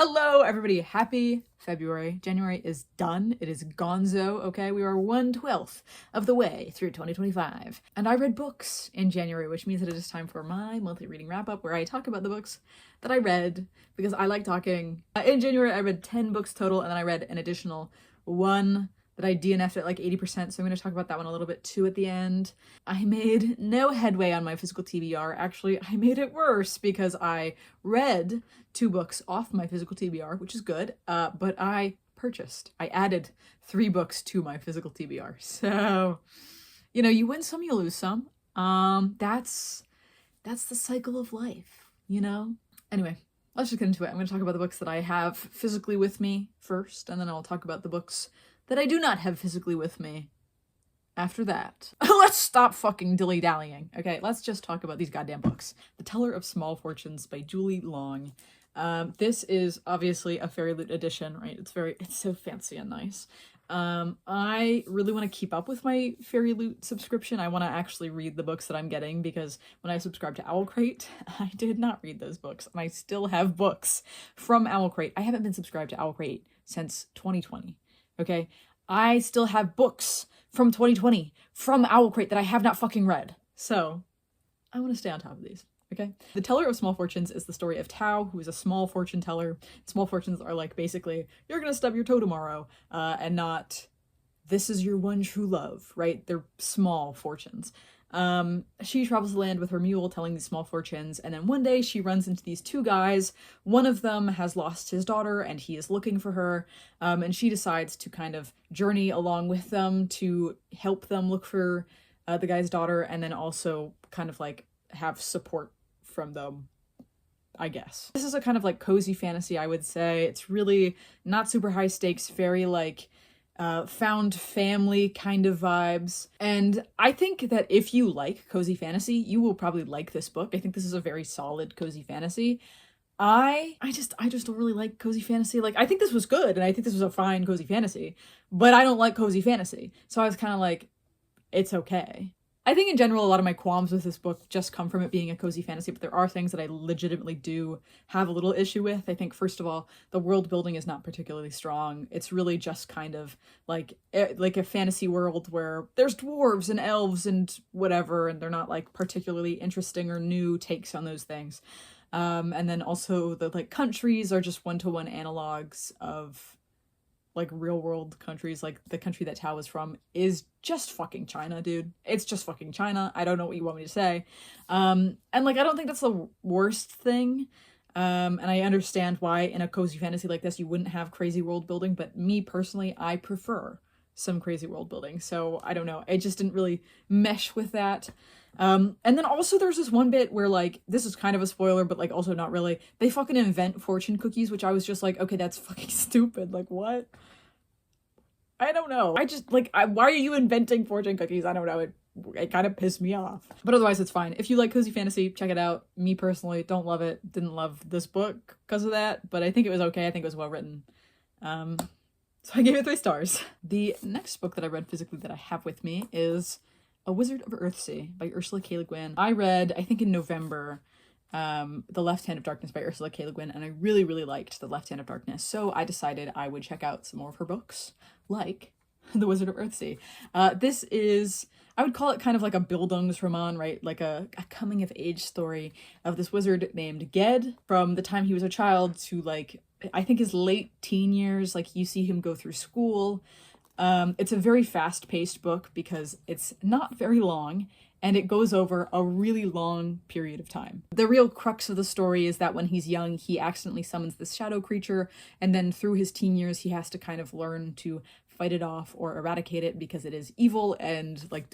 Hello, everybody. Happy February. January is done. It is gonzo, okay? We are 1/12 of the way through 2025. And I read books in January, which means that it is time for my monthly reading wrap-up where I talk about the books that I read because I like talking. In January, I read 10 books total, and then I read an additional one that I DNF'd at like 80%, so I'm going to talk about that one a little bit too at the end. I made no headway on my physical TBR. Actually, I made it worse because I read 2 books off my physical TBR, which is good, but I added 3 books to my physical TBR. So, you know, you win some, you lose some. That's the cycle of life, you know? Anyway, let's just get into it. I'm going to talk about the books that I have physically with me first, and then I'll talk about the books that I do not have physically with me after that. Let's stop fucking dilly-dallying, okay? Let's just talk about these goddamn books. The Teller of Small Fortunes by Julie Leong. This is obviously a Fairy Loot edition, right? It's so fancy and nice. I really want to keep up with my Fairy Loot subscription. I want to actually read the books that I'm getting because when I subscribed to Owlcrate, I did not read those books, and I still have books from Owlcrate. I haven't been subscribed to Owlcrate since 2020. Okay, I still have books from 2020 from Owlcrate that I have not fucking read. So I want to stay on top of these, okay? The Teller of Small Fortunes is the story of Tao, who is a small fortune teller. Small fortunes are like basically, you're gonna stub your toe tomorrow, and not, this is your one true love, right? They're small fortunes. She travels the land with her mule telling these small fortunes, and then one day she runs into these 2 guys. One of them has lost his daughter and he is looking for her, and she decides to kind of journey along with them to help them look for the guy's daughter, and then also kind of like have support from them, I guess. This is a kind of like cozy fantasy, I would say. It's really not super high stakes, very like found family kind of vibes. And I think that if you like cozy fantasy, you will probably like this book. I think this is a very solid cozy fantasy. I just don't really like cozy fantasy. Like, I think this was good, and I think this was a fine cozy fantasy, but I don't like cozy fantasy. So I was kind of like, it's okay. I think in general, a lot of my qualms with this book just come from it being a cozy fantasy, but there are things that I legitimately do have a little issue with. I think, first of all, the world building is not particularly strong. It's really just kind of like a fantasy world where there's dwarves and elves and whatever, and they're not like particularly interesting or new takes on those things. And then also the like countries are just one-to-one analogs of like real world countries. Like the country that Tao is from is just fucking China, dude. It's just fucking China. I don't know what you want me to say. And like, I don't think that's the worst thing. And I understand why in a cozy fantasy like this, you wouldn't have crazy world building, but me personally, I prefer some crazy world building. So I don't know. I just didn't really mesh with that. And then also there's this one bit where like, this is kind of a spoiler, but like also not really. They fucking invent fortune cookies, which I was just like, okay, that's fucking stupid. Like, what? I don't know. I just like, why are you inventing fortune cookies? I don't know. It kind of pissed me off. But otherwise, it's fine. If you like cozy fantasy, check it out. Me personally, don't love it. Didn't love this book because of that, but I think it was okay. I think it was well written. So I gave it 3 stars. The next book that I read physically that I have with me is A Wizard of Earthsea by Ursula K. Le Guin. I read, I think in November, The Left Hand of Darkness by Ursula K. Le Guin, and I really, really liked The Left Hand of Darkness, so I decided I would check out some more of her books, like The Wizard of Earthsea. This is, I would call it kind of like a Bildungsroman, right? Like a coming-of-age story of this wizard named Ged from the time he was a child to like, I think his late teen years. Like, you see him go through school. It's a very fast-paced book because it's not very long, and it goes over a really long period of time. The real crux of the story is that when he's young, he accidentally summons this shadow creature, and then through his teen years, he has to kind of learn to fight it off or eradicate it because it is evil and like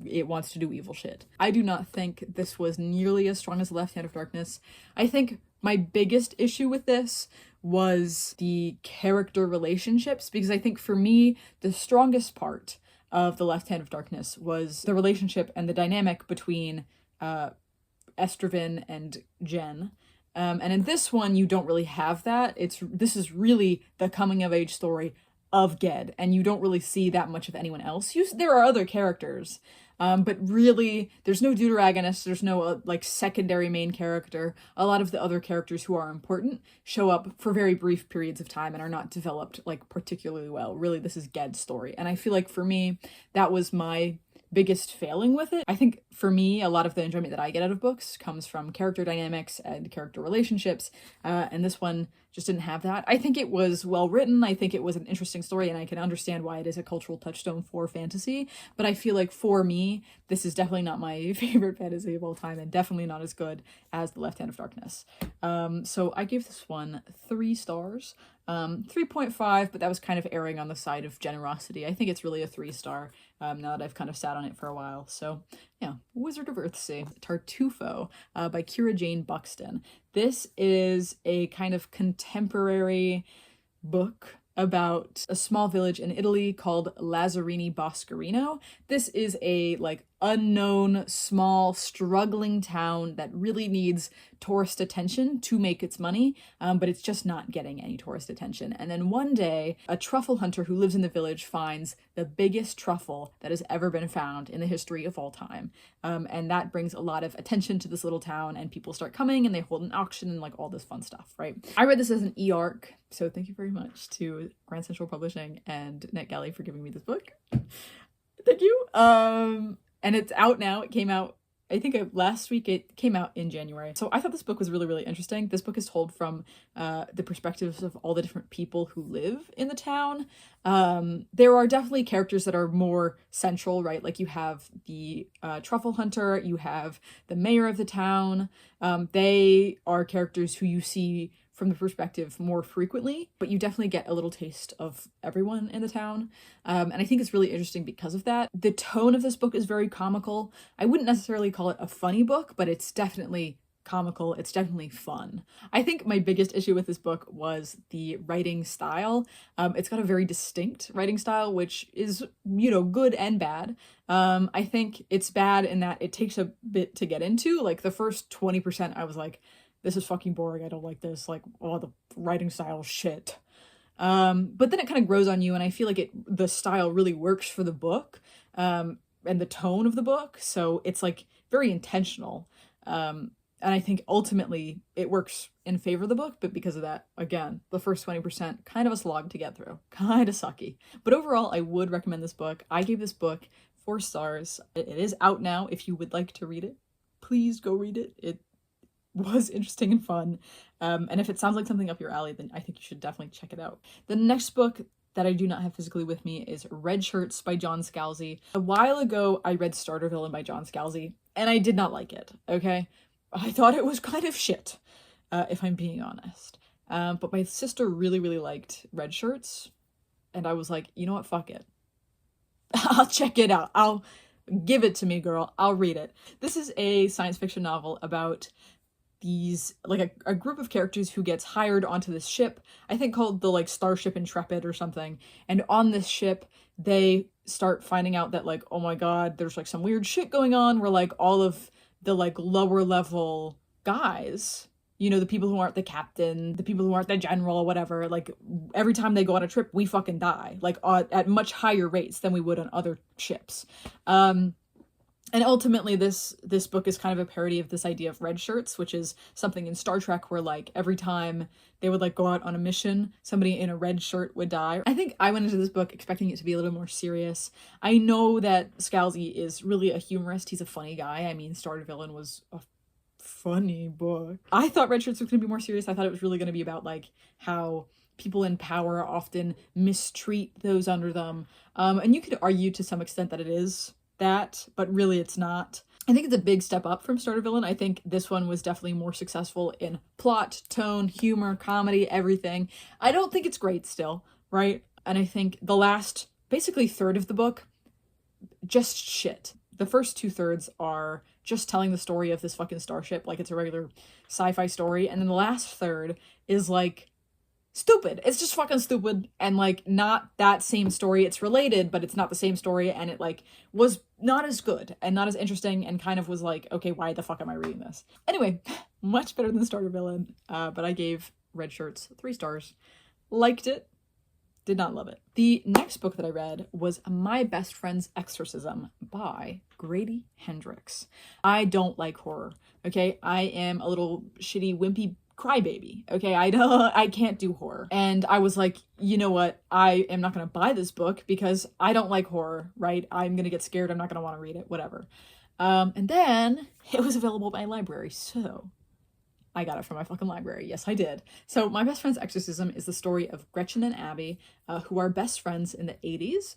it wants to do evil shit. I do not think this was nearly as strong as The Left Hand of Darkness. I think my biggest issue with this was the character relationships, because I think for me, the strongest part of The Left Hand of Darkness was the relationship and the dynamic between Estrevin and Jen. And in this one, you don't really have that. This is really the coming of age story of Ged, and you don't really see that much of anyone else. There are other characters, but really, there's no deuteragonist, there's no, like, secondary main character. A lot of the other characters who are important show up for very brief periods of time and are not developed, like, particularly well. Really, this is Ged's story, and I feel like, for me, that was my biggest failing with it. I think for me, a lot of the enjoyment that I get out of books comes from character dynamics and character relationships, and this one just didn't have that. I think it was well written, I think it was an interesting story, and I can understand why it is a cultural touchstone for fantasy, but I feel like for me, this is definitely not my favorite fantasy of all time, and definitely not as good as The Left Hand of Darkness. So I gave this one 3 stars. 3.5, but that was kind of erring on the side of generosity. I think it's really a 3-star, now that I've kind of sat on it for a while. So yeah, Wizard of Earthsea, Tartufo, by Keira Jane Buxton. This is a kind of contemporary book about a small village in Italy called Lazzarini Boscarino. This is a, like, unknown, small, struggling town that really needs tourist attention to make its money, but it's just not getting any tourist attention. And then one day, a truffle hunter who lives in the village finds the biggest truffle that has ever been found in the history of all time. And that brings a lot of attention to this little town, and people start coming, and they hold an auction and, like, all this fun stuff, right? I read this as an e-arc, so thank you very much to Grand Central Publishing and NetGalley for giving me this book. Thank you. And it's out now. It came out, I think, last week. It came out in January. So I thought this book was really, really interesting. This book is told from the perspectives of all the different people who live in the town. There are definitely characters that are more central, right? Like, you have the truffle hunter, you have the mayor of the town. They are characters who you see from the perspective more frequently, but you definitely get a little taste of everyone in the town. And I think it's really interesting because of that. The tone of this book is very comical. I wouldn't necessarily call it a funny book, but it's definitely comical. It's definitely fun. I think my biggest issue with this book was the writing style. It's got a very distinct writing style, which is, you know, good and bad. I think it's bad in that it takes a bit to get into. Like, the first 20%, I was like, this is fucking boring, I don't like this, like, oh, the writing style shit. But then it kind of grows on you, and I feel like the style really works for the book, and the tone of the book, so it's, like, very intentional. And I think ultimately it works in favor of the book, but because of that, again, the first 20%, kind of a slog to get through. Kind of sucky. But overall, I would recommend this book. I gave this book 4 stars. It is out now. If you would like to read it, please go read it. It was interesting and fun. And if it sounds like something up your alley, then I think you should definitely check it out. The next book that I do not have physically with me is Redshirts by John Scalzi. A while ago, I read Starter Villain by John Scalzi, and I did not like it, okay? I thought it was kind of shit, if I'm being honest. But my sister really, really liked Redshirts, and I was like, you know what, fuck it. I'll check it out. I'll give it to me, girl. I'll read it. This is a science fiction novel about these, like, a group of characters who gets hired onto this ship, I think called the, like, Starship Intrepid or something, and on this ship they start finding out that, like, oh my god, there's, like, some weird shit going on where, like, all of the, like, lower level guys, you know, the people who aren't the captain, the people who aren't the general or whatever, like, every time they go on a trip, we fucking die, like, at much higher rates than we would on other ships. And ultimately, this book is kind of a parody of this idea of red shirts, which is something in Star Trek where, like, every time they would, like, go out on a mission, somebody in a red shirt would die. I think I went into this book expecting it to be a little more serious. I know that Scalzi is really a humorist. He's a funny guy. I mean, Starter Villain was a funny book. I thought Red Shirts was going to be more serious. I thought it was really going to be about, like, how people in power often mistreat those under them. And you could argue to some extent that it is that, but really it's not. I think it's a big step up from Starter Villain. I think this one was definitely more successful in plot, tone, humor, comedy, everything. I don't think it's great still, right? And I think the last, basically third of the book, just shit. The first 2/3 are just telling the story of this fucking starship like it's a regular sci-fi story, and then the last third is, like, stupid. It's just fucking stupid, and, like, not that same story. It's related, but it's not the same story, and it, like, was not as good and not as interesting, and kind of was like, okay, why the fuck am I reading this? Anyway, much better than Starter Villain, but I gave Red Shirts 3 stars. Liked it. Did not love it. The next book that I read was My Best Friend's Exorcism by Grady Hendrix. I don't like horror, okay? I am a little shitty, wimpy crybaby, okay? I can't do horror. And I was like, you know what? I am not gonna buy this book because I don't like horror, right? I'm gonna get scared. I'm not gonna want to read it, whatever. And then it was available at my library, so I got it from my fucking library. Yes, I did. So My Best Friend's Exorcism is the story of Gretchen and Abby, who are best friends in the 80s.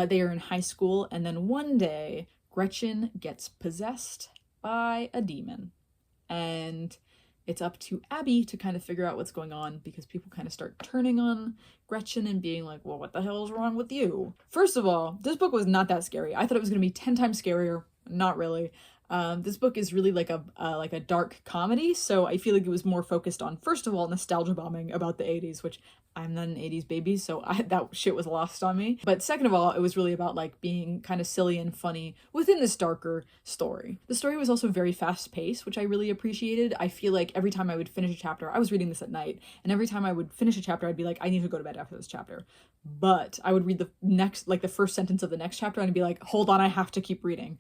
They are in high school, and then one day, Gretchen gets possessed by a demon. And it's up to Abby to kind of figure out what's going on, because people kind of start turning on Gretchen and being like, well, what the hell is wrong with you? First of all, this book was not that scary. I thought it was going to be 10 times scarier. Not really. This book is really like a dark comedy, so I feel like it was more focused on, first of all, nostalgia bombing about the 80s, which I'm not an 80s baby, so that shit was lost on me. But second of all, it was really about like being kind of silly and funny within this darker story. The story was also very fast paced, which I really appreciated. I feel like every time I would finish a chapter, I was reading this at night, and every time I would finish a chapter, I'd be like, I need to go to bed after this chapter. But I would read the next, like the first sentence of the next chapter, and I'd be like, hold on, I have to keep reading.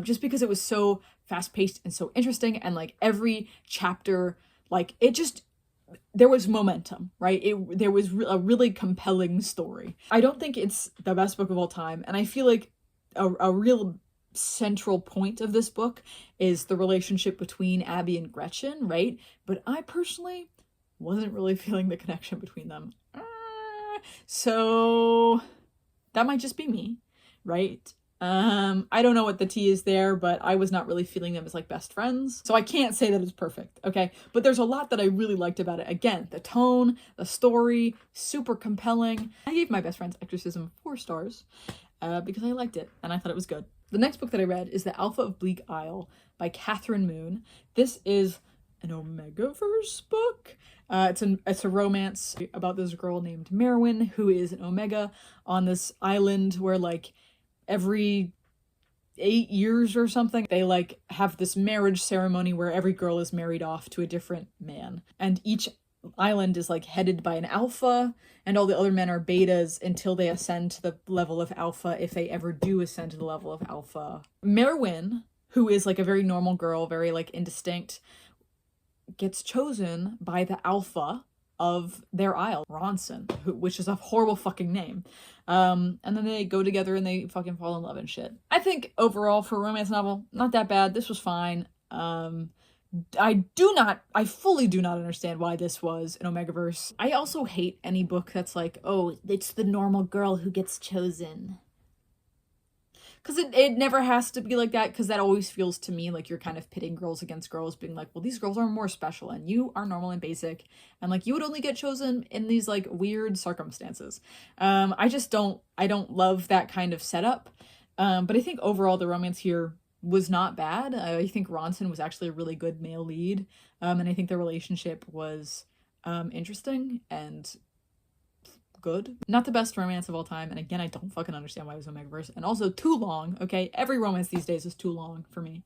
Just because it was so fast paced and so interesting, and like every chapter, like it just, there was momentum, right? There was a really compelling story. I don't think it's the best book of all time, and I feel like a real central point of this book is the relationship between Abby and Gretchen, right? But I personally wasn't really feeling the connection between them. So that might just be me, right? I don't know what the tea is there, but I was not really feeling them as like best friends. So I can't say that it's perfect, okay? But there's a lot that I really liked about it. Again, the tone, the story, super compelling. I gave My Best Friend's Exorcism 4 stars because I liked it and I thought it was good. The next book that I read is The Alpha of Bleake Isle by Kathryn Moon. This is an Omegaverse book. It's a romance about this girl named Merwin, who is an Omega on this island where like every 8 years or something, they like have this marriage ceremony where every girl is married off to a different man. And each island is like headed by an alpha, and all the other men are betas until they ascend to the level of alpha, if they ever do ascend to the level of alpha. Merwin, who is like a very normal girl, very like indistinct, gets chosen by the alpha of their isle, Ronson, which is a horrible fucking name. And then they go together and they fucking fall in love and shit. I think overall for a romance novel, not that bad. This was fine. I fully do not understand why this was an Omegaverse. I also hate any book that's like, oh, it's the normal girl who gets chosen. Because it never has to be like that, because that always feels to me like you're kind of pitting girls against girls, being like, well, these girls are more special and you are normal and basic, and like you would only get chosen in these like weird circumstances. I don't love that kind of setup. But I think overall the romance here was not bad. I think Ronson was actually a really good male lead. And I think the relationship was interesting and good. Not the best romance of all time, and again, I don't fucking understand why it was Omegaverse, and also too long, okay? Every romance these days is too long for me.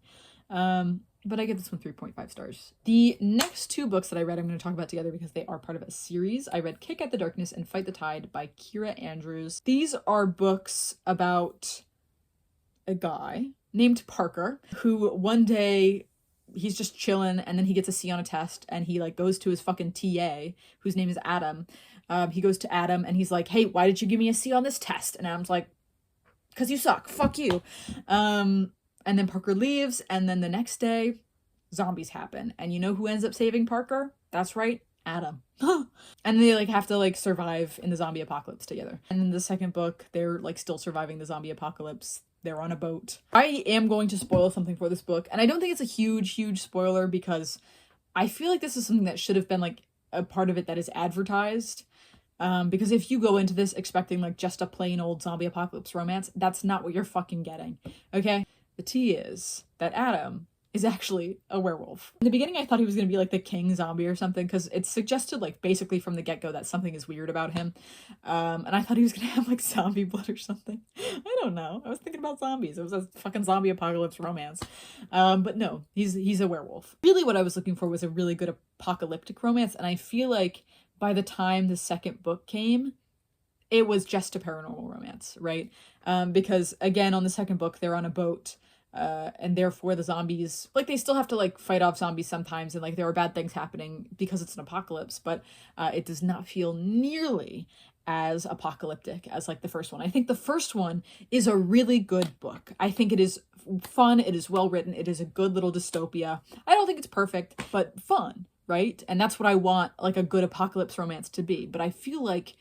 But I give this one 3.5 stars. The next two books that I read I'm going to talk about together because they are part of a series. I read Kick at the Darkness and Fight the Tide by Keira Andrews. These are books about a guy named Parker who one day he's just chilling, and then he gets a C on a test, and he like goes to his fucking TA, whose name is Adam. He goes to Adam and he's like, hey, why did you give me a C on this test? And Adam's like, because you suck, fuck you. And then Parker leaves, and then the next day zombies happen, and you know who ends up saving Parker? That's right, Adam. And they like have to like survive in the zombie apocalypse together. And in the second book, they're like still surviving the zombie apocalypse. They're on a boat. I am going to spoil something for this book, and I don't think it's a huge spoiler, because I feel like this is something that should have been like a part of it that is advertised. Because if you go into this expecting like just a plain old zombie apocalypse romance, that's not what you're fucking getting, okay? The tea is that Adam is actually a werewolf. In the beginning, I thought he was going to be like the king zombie or something, because it's suggested like basically from the get-go that something is weird about him. And I thought he was going to have like zombie blood or something. I don't know. I was thinking about zombies. It was a fucking zombie apocalypse romance. But no, he's a werewolf. Really what I was looking for was a really good apocalyptic romance, and I feel like by the time the second book came, it was just a paranormal romance, right? Because again, on the second book, they're on a boat, and therefore the zombies, like, they still have to like fight off zombies sometimes, and like there are bad things happening because it's an apocalypse, but it does not feel nearly as apocalyptic as like the first one. I think the first one is a really good book. I think it is fun, it is well written, it is a good little dystopia. I don't think it's perfect, but fun, right? And that's what I want like a good apocalypse romance to be. But I feel like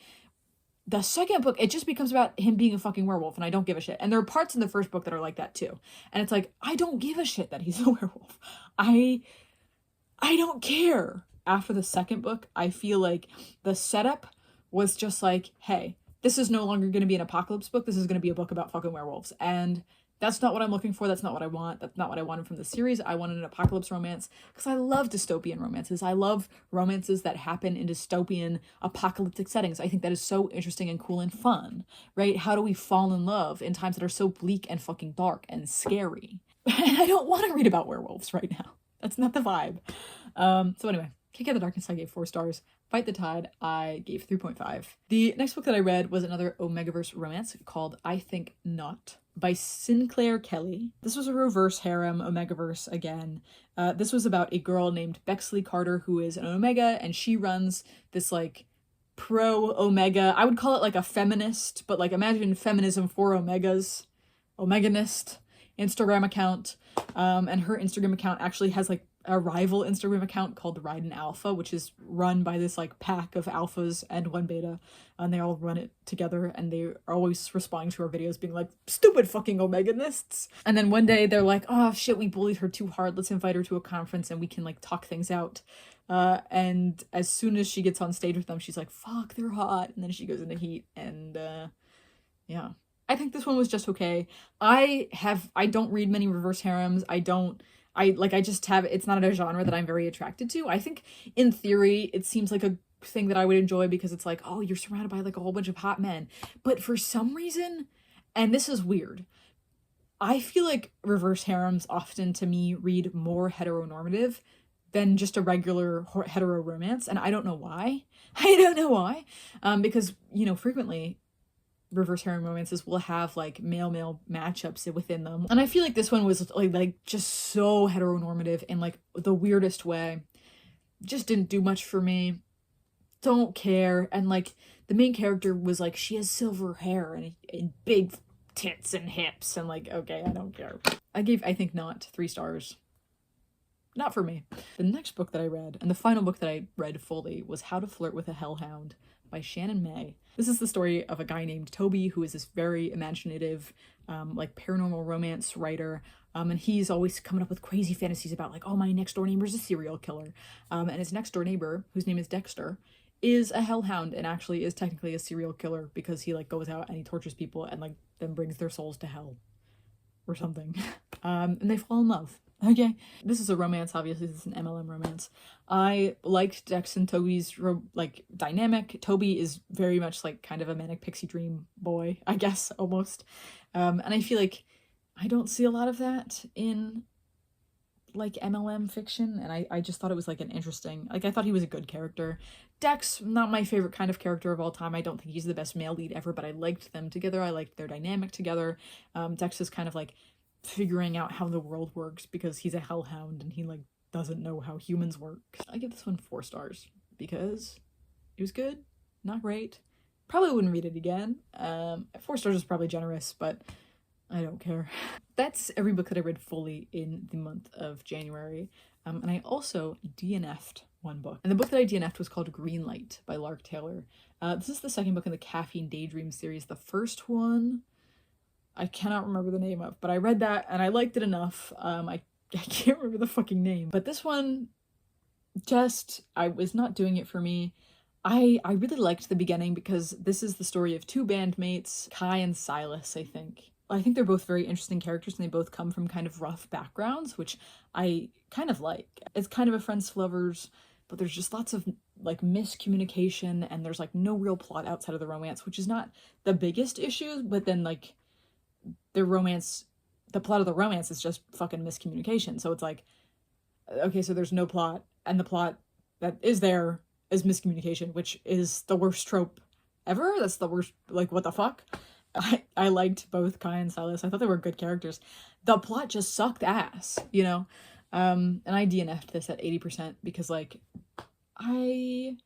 the second book, it just becomes about him being a fucking werewolf, and I don't give a shit. And there are parts in the first book that are like that too. And it's like, I don't give a shit that he's a werewolf. I don't care. After the second book, I feel like the setup was just like, hey, this is no longer going to be an apocalypse book. This is going to be a book about fucking werewolves. And that's not what I'm looking for. That's not what I want. That's not what I wanted from the series. I wanted an apocalypse romance because I love dystopian romances. I love romances that happen in dystopian apocalyptic settings. I think that is so interesting and cool and fun, right? How do we fall in love in times that are so bleak and fucking dark and scary? And I don't want to read about werewolves right now. That's not the vibe. So anyway, Kick Out the Darkness, I gave 4 stars. Fight the Tide, I gave 3.5. The next book that I read was another Omegaverse romance called I Think Not by Sinclair Kelly. This was a reverse harem Omegaverse again. This was about a girl named Bexley Carter who is an Omega, and she runs this like pro-Omega, I would call it like a feminist, but like imagine feminism for Omegas, Omeganist Instagram account. And her Instagram account actually has like a rival Instagram account called Ride Alpha, which is run by this like pack of alphas and one beta, and they all run it together, and they are always responding to our videos being like, stupid fucking Omeganists. And then one day they're like, oh shit, we bullied her too hard, let's invite her to a conference and we can like talk things out. And as soon as she gets on stage with them, she's like, fuck, they're hot, and then she goes into heat. And yeah, I think this one was just okay. I don't read many reverse harems. It's not a genre that I'm very attracted to. I think in theory, it seems like a thing that I would enjoy because it's like, oh, you're surrounded by like a whole bunch of hot men. But for some reason, and this is weird, I feel like reverse harems often to me read more heteronormative than just a regular hetero romance. And I don't know why. Because, you know, frequently reverse harem romances will have like male matchups within them, and I feel like this one was like just so heteronormative in like the weirdest way. Just didn't do much for me. Don't care. And like the main character was like, she has silver hair and big tits and hips, and like, okay, I don't care. I gave I Think Not 3 stars. Not for me. The next book that I read, and the final book that I read fully, was How to Flirt with a Hellhound by Shannon Mae. This is the story of a guy named Toby who is this very imaginative, like paranormal romance writer. And he's always coming up with crazy fantasies about like, oh, my next door neighbor is a serial killer. And his next door neighbor, whose name is Dexter, is a hellhound and actually is technically a serial killer because he like goes out and he tortures people and like then brings their souls to hell or something. And they fall in love. Okay, this is a romance, obviously this is an MLM romance. I liked Dex and Toby's like dynamic. Toby is very much like kind of a manic pixie dream boy, I guess, almost. And I feel like I don't see a lot of that in like MLM fiction, and I just thought it was like an interesting, like I thought he was a good character. Dex, not my favorite kind of character of all time. I don't think he's the best male lead ever, but I liked them together. I liked their dynamic together. Dex is kind of like figuring out how the world works because he's a hellhound and he like doesn't know how humans work. I give this one 4 stars because it was good, not great. Probably wouldn't read it again. 4 stars is probably generous, but I don't care. That's every book that I read fully in the month of January. And I also DNF'd one book. And the book that I DNF'd was called Greenlight by Lark Taylor. This is the second book in the Caffeine Daydream series. The first one I cannot remember the name of, but I read that and I liked it enough. I can't remember the fucking name, but this one I was not doing it for me. I really liked the beginning because this is the story of 2 bandmates, Kai and Silas, I think. I think they're both very interesting characters and they both come from kind of rough backgrounds, which I kind of like. It's kind of a friends to lovers, but there's just lots of like miscommunication and there's like no real plot outside of the romance, which is not the biggest issue, but then like the plot of the romance is just fucking miscommunication. So it's like, okay, so there's no plot, and the plot that is there is miscommunication, which is the worst trope ever. That's the worst, like, what the fuck? I liked both Kai and Silas. I thought they were good characters. The plot just sucked ass, you know? And I DNF'd this at 80% because, like, I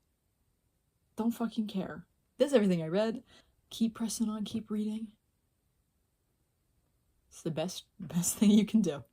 don't fucking care. This is everything I read. Keep pressing on, keep reading. It's the best thing you can do.